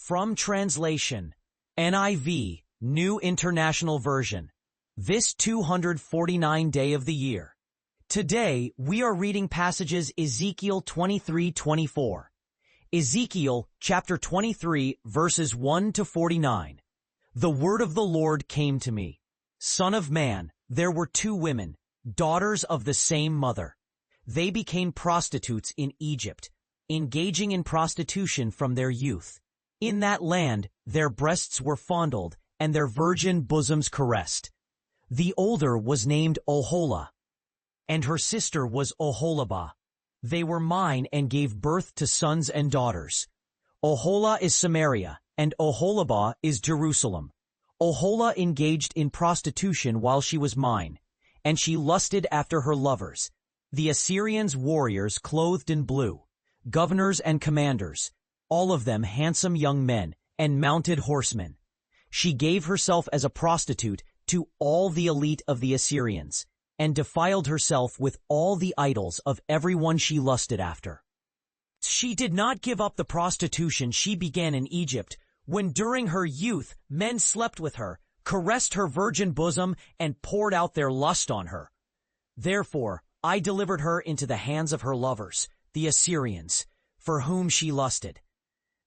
From translation, NIV, New International Version. This 249 day of the year. Today, we are reading passages Ezekiel 23:24. Ezekiel chapter 23 verses 1 to 49. The word of the Lord came to me. Son of man, there were two women, daughters of the same mother. They became prostitutes in Egypt, engaging in prostitution from their youth. In that land, their breasts were fondled and their virgin bosoms caressed. The older was named Oholah, and her sister was Oholibah. They were mine and gave birth to sons and daughters. Oholah is Samaria, and Oholibah is Jerusalem. Oholah engaged in prostitution while she was mine, and she lusted after her lovers, the Assyrians' warriors clothed in blue, governors and commanders, all of them handsome young men and mounted horsemen. She gave herself as a prostitute to all the elite of the Assyrians, and defiled herself with all the idols of everyone she lusted after. She did not give up the prostitution she began in Egypt, when during her youth men slept with her, caressed her virgin bosom, and poured out their lust on her. Therefore I delivered her into the hands of her lovers, the Assyrians, for whom she lusted.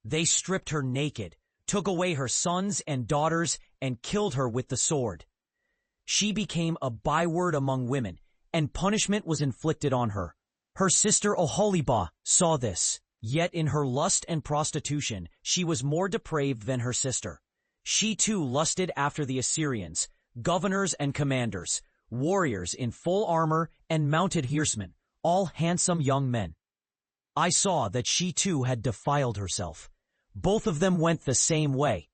They stripped her naked, took away her sons and daughters, and killed her with the sword. She became a byword among women, and punishment was inflicted on her. Her sister Oholibah saw this, yet in her lust and prostitution she was more depraved than her sister. She too lusted after the Assyrians, governors and commanders, warriors in full armor and mounted horsemen, all handsome young men. I saw that she too had defiled herself. Both of them went the same way,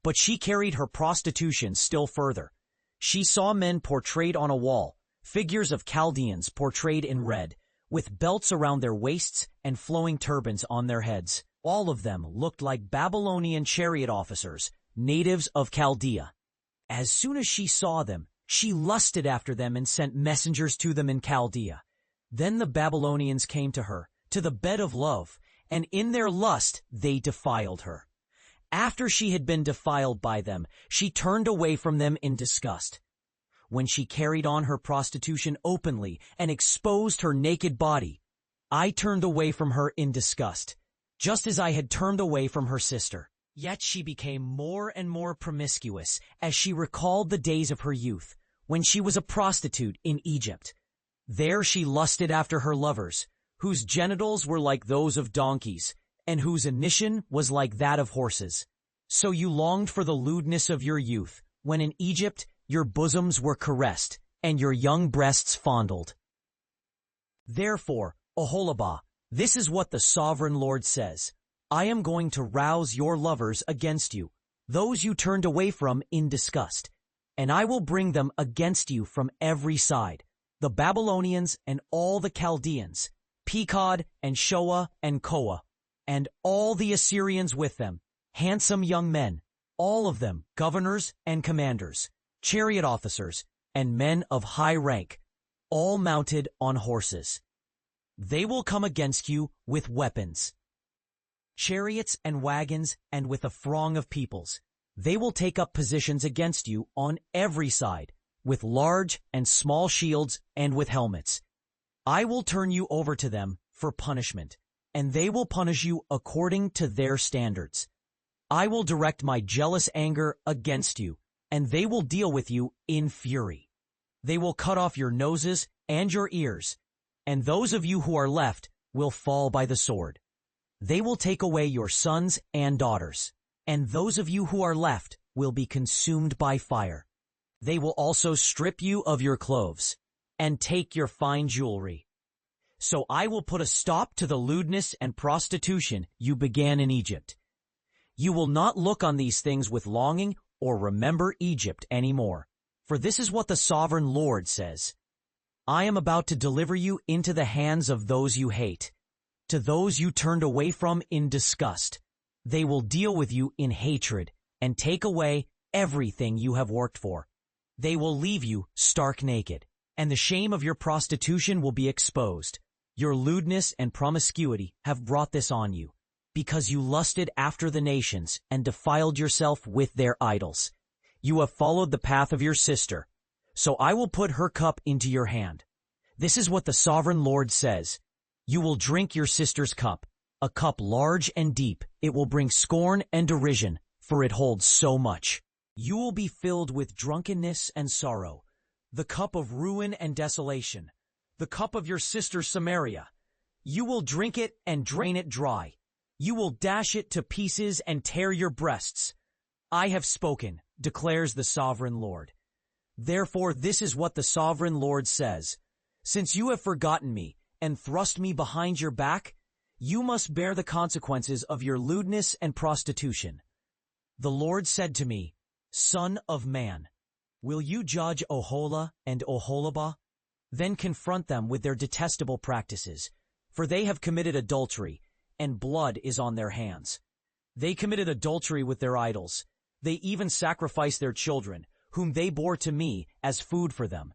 but she carried her prostitution still further. She saw men portrayed on a wall, figures of Chaldeans portrayed in red, with belts around their waists and flowing turbans on their heads. All of them looked like Babylonian chariot officers, natives of Chaldea. As soon as she saw them, she lusted after them and sent messengers to them in Chaldea. Then the Babylonians came to her, to the bed of love, and in their lust they defiled her. After she had been defiled by them, she turned away from them in disgust. When she carried on her prostitution openly and exposed her naked body, I turned away from her in disgust, just as I had turned away from her sister. Yet she became more and more promiscuous as she recalled the days of her youth, when she was a prostitute in Egypt. There she lusted after her lovers, whose genitals were like those of donkeys, and whose emission was like that of horses. So you longed for the lewdness of your youth, when in Egypt your bosoms were caressed, and your young breasts fondled. Therefore, Oholibah, this is what the sovereign Lord says. I am going to rouse your lovers against you, those you turned away from in disgust, and I will bring them against you from every side, the Babylonians and all the Chaldeans, Pekod and Shoa and Koa, and all the Assyrians with them, handsome young men, all of them governors and commanders, chariot officers, and men of high rank, all mounted on horses. They will come against you with weapons, chariots and wagons, and with a throng of peoples. They will take up positions against you on every side, with large and small shields and with helmets. I will turn you over to them for punishment, and they will punish you according to their standards. I will direct my jealous anger against you, and they will deal with you in fury. They will cut off your noses and your ears, and those of you who are left will fall by the sword. They will take away your sons and daughters, and those of you who are left will be consumed by fire. They will also strip you of your clothes and take your fine jewelry. So I will put a stop to the lewdness and prostitution you began in Egypt. You will not look on these things with longing or remember Egypt anymore. For this is what the sovereign Lord says. I am about to deliver you into the hands of those you hate, to those you turned away from in disgust. They will deal with you in hatred and take away everything you have worked for. They will leave you stark naked, and the shame of your prostitution will be exposed. Your lewdness and promiscuity have brought this on you. because you lusted after the nations and defiled yourself with their idols. You have followed the path of your sister, so I will put her cup into your hand. This is what the sovereign Lord says. You will drink your sister's cup, a cup large and deep. It will bring scorn and derision, for it holds so much. You will be filled with drunkenness and sorrow, the cup of ruin and desolation, the cup of your sister Samaria. You will drink it and drain it dry. You will dash it to pieces and tear your breasts. I have spoken, declares the sovereign Lord. Therefore, this is what the sovereign Lord says. Since you have forgotten me and thrust me behind your back, you must bear the consequences of your lewdness and prostitution. The Lord said to me, Son of man, will you judge Oholah and Oholibah? Then confront them with their detestable practices, for they have committed adultery, and blood is on their hands. They committed adultery with their idols. They even sacrificed their children, whom they bore to me as food for them.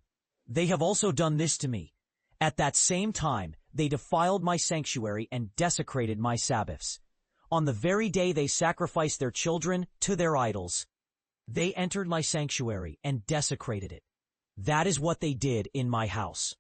They have also done this to me. At that same time, they defiled my sanctuary and desecrated my Sabbaths. On the very day they sacrificed their children to their idols, they entered my sanctuary and desecrated it. That is what they did in my house.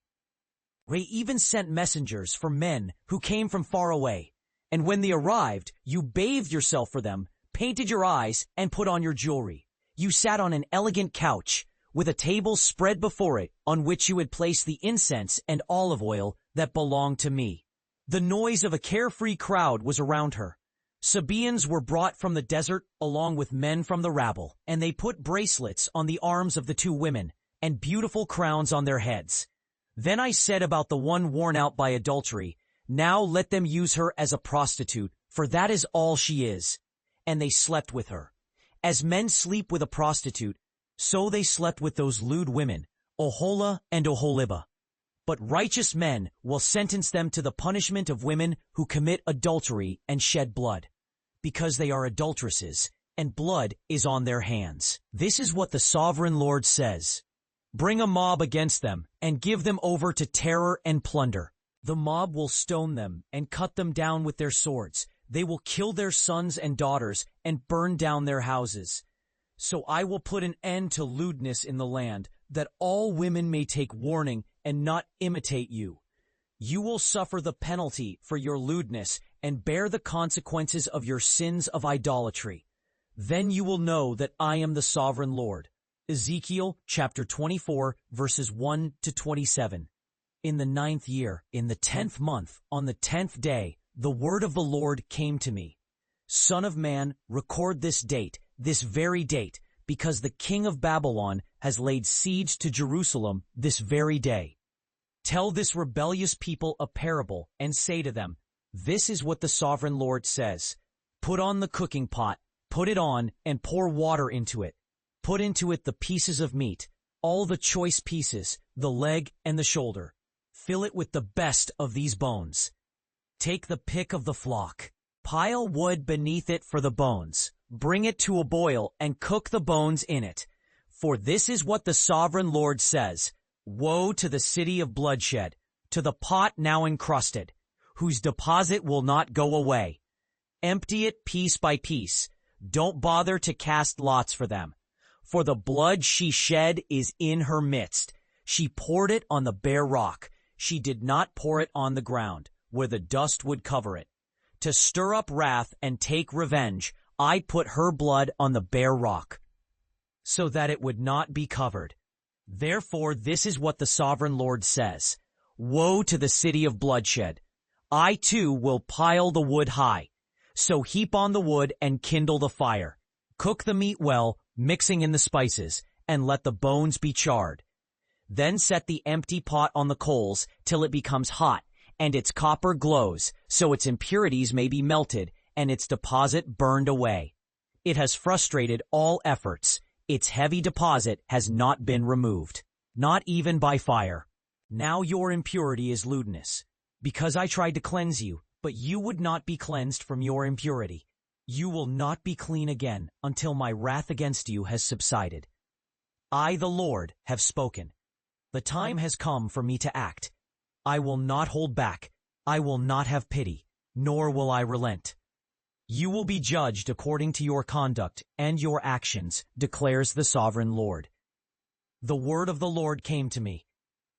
They even sent messengers for men who came from far away. And when they arrived, you bathed yourself for them, painted your eyes, and put on your jewelry. You sat on an elegant couch, with a table spread before it, on which you had placed the incense and olive oil that belonged to me. The noise of a carefree crowd was around her. Sabaeans were brought from the desert along with men from the rabble, and they put bracelets on the arms of the two women, and beautiful crowns on their heads. Then I said about the one worn out by adultery, Now let them use her as a prostitute, for that is all she is. And they slept with her. As men sleep with a prostitute, so they slept with those lewd women, Oholah and Oholibah. But righteous men will sentence them to the punishment of women who commit adultery and shed blood, because they are adulteresses, and blood is on their hands. This is what the sovereign Lord says. Bring a mob against them, and give them over to terror and plunder. The mob will stone them and cut them down with their swords. They will kill their sons and daughters and burn down their houses. So I will put an end to lewdness in the land, that all women may take warning and not imitate you. You will suffer the penalty for your lewdness and bear the consequences of your sins of idolatry. Then you will know that I am the sovereign Lord. Ezekiel chapter 24, verses 1 to 27. In the 9th year, in the 10th month, on the 10th day, the word of the Lord came to me. Son of man, record this date, this very date, because the king of Babylon has laid siege to Jerusalem this very day. Tell this rebellious people a parable and say to them, This is what the sovereign Lord says. Put on the cooking pot, put it on, and pour water into it. Put into it the pieces of meat, all the choice pieces, the leg and the shoulder. Fill it with the best of these bones. Take the pick of the flock. Pile wood beneath it for the bones. Bring it to a boil and cook the bones in it. For this is what the sovereign Lord says. Woe to the city of bloodshed, to the pot now encrusted, whose deposit will not go away. Empty it piece by piece. Don't bother to cast lots for them. For the blood she shed is in her midst. She poured it on the bare rock. She did not pour it on the ground, where the dust would cover it. To stir up wrath and take revenge, I put her blood on the bare rock, so that it would not be covered. Therefore, this is what the sovereign Lord says. Woe to the city of bloodshed! I too will pile the wood high. So heap on the wood and kindle the fire. Cook the meat well, mixing in the spices, and let the bones be charred. Then set the empty pot on the coals till it becomes hot, and its copper glows, so its impurities may be melted, and its deposit burned away. It has frustrated all efforts. Its heavy deposit has not been removed, not even by fire. Now your impurity is lewdness, because I tried to cleanse you, but you would not be cleansed from your impurity. You will not be clean again until my wrath against you has subsided. I, the Lord, have spoken. The time has come for me to act. I will not hold back. I will not have pity, nor will I relent. You will be judged according to your conduct and your actions, declares the sovereign Lord. The word of the Lord came to me.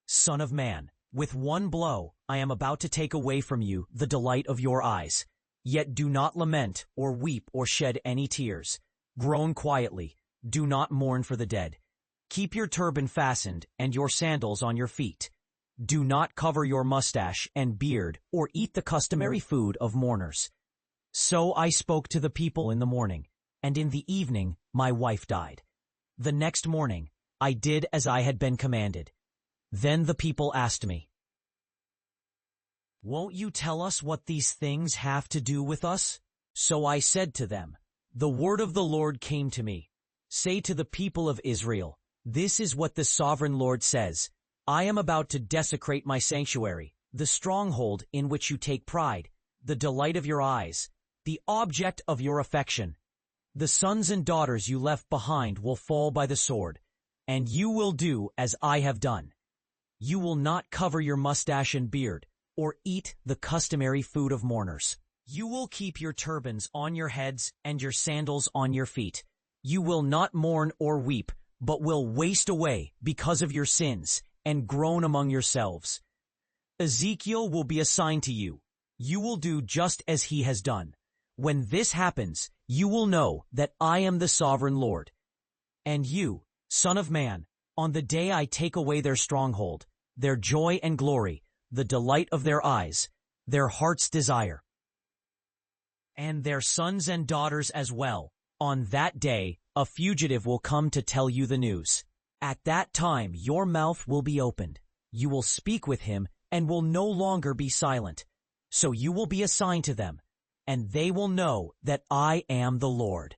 Son of man, with one blow I am about to take away from you the delight of your eyes. Yet do not lament or weep or shed any tears. Groan quietly. Do not mourn for the dead. Keep your turban fastened and your sandals on your feet. Do not cover your mustache and beard or eat the customary food of mourners. So I spoke to the people in the morning, and in the evening my wife died. The next morning I did as I had been commanded. Then the people asked me, "Won't you tell us what these things have to do with us?" So I said to them, "The word of the Lord came to me. Say to the people of Israel, this is what the sovereign Lord says. I am about to desecrate my sanctuary, the stronghold in which you take pride, the delight of your eyes, the object of your affection. The sons and daughters you left behind will fall by the sword, and you will do as I have done. You will not cover your mustache and beard, or eat the customary food of mourners. You will keep your turbans on your heads and your sandals on your feet. You will not mourn or weep, but will waste away because of your sins, and groan among yourselves. Ezekiel will be assigned to you. You will do just as he has done. When this happens, you will know that I am the sovereign Lord. And you, son of man, on the day I take away their stronghold, their joy and glory, the delight of their eyes, their heart's desire, and their sons and daughters as well, on that day a fugitive will come to tell you the news. At that time your mouth will be opened. You will speak with him and will no longer be silent. So you will be assigned to them, and they will know that I am the Lord.